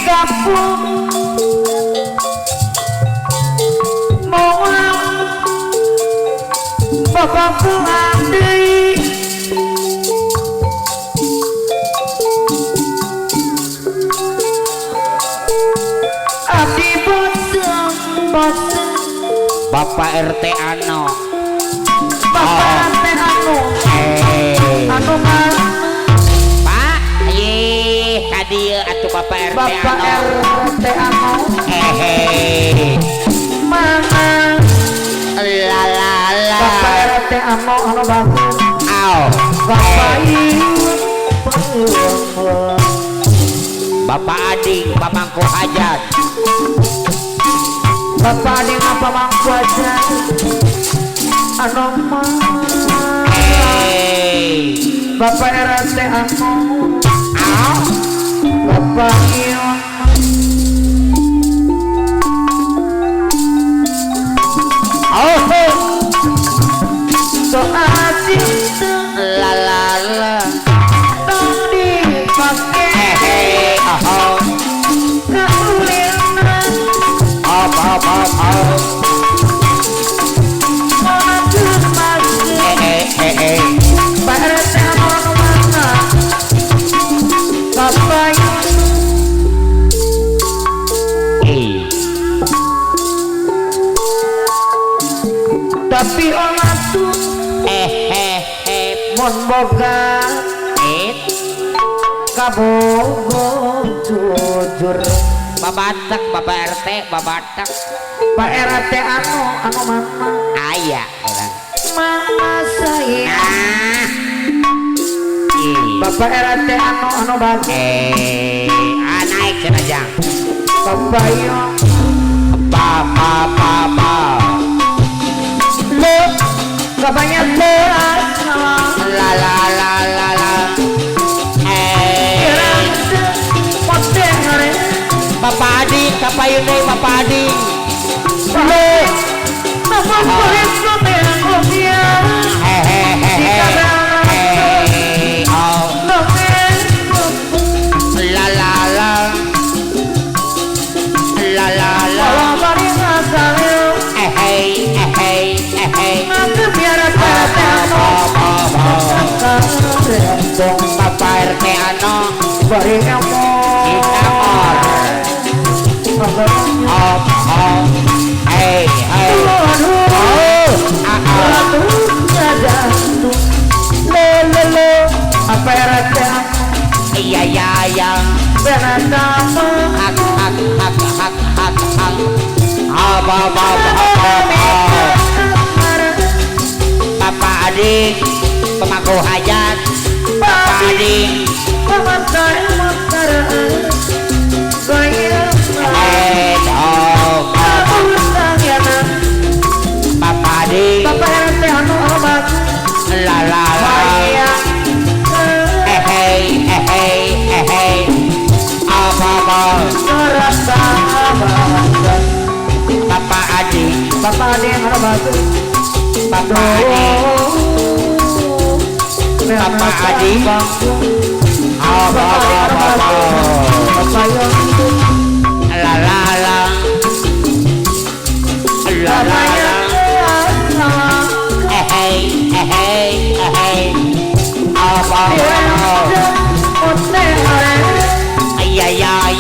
kapung moal bapakku andai abdi bosen Bapak RT Ano Bapak RT Ano Ano mas Pak kadieu atuh Bapak RT Bapak Ano RT Ano mana lalala Bapak RT Ano Ano bagus Aw Bapak Bapak Ading pamangku hajat Bapak Ading apa mangku aja Ano mah Bapak RT Ano Bapak Ion soal cinta lalala dong dipakai keulinan makin makin Pak RT Ano mana Bapak tapi orang tuh mon boga kabogo jujur babatak Bapak RT babatak Pak RT Ano mana ayah orang mama saya Bapak RT Ano bagus naik senajang Bapak yo Bapak lo kebanyak beras la la la la la Bapak Adi kapayun deh Bapak Adi lo nama boleh yang kopinya oh la la la la la la Bapak RT Ano bari kamu Inamor hey apa RT iya yang Benatama hak Bapak Ading pemangku hajat Bapak Ading pemakai makaran saya dong Bapak Ading Bapak RT Ano bagus la la la rasa Bapak Ading Bapak Ading Ano bagus Bapak Ading Bapak Ading Bapak Yon la la la la la la la la la la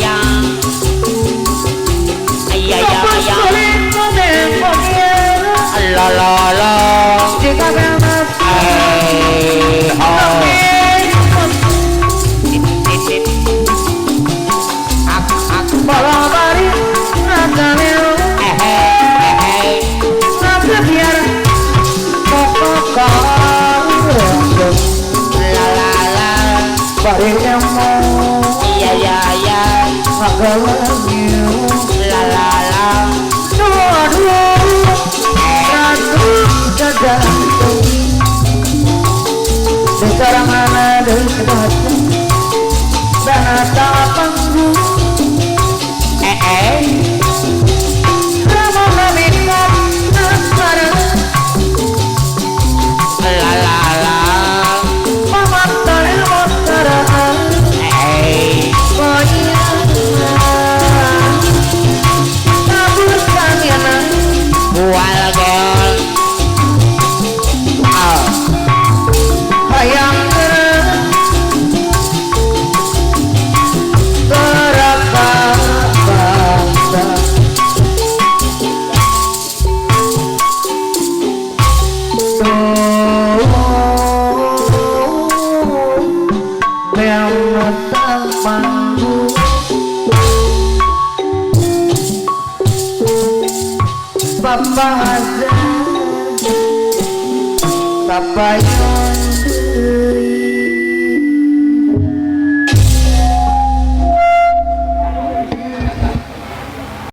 la la sekarang ada dan panggung la la la mama tahu yang temanku. Papa ada, Papa yo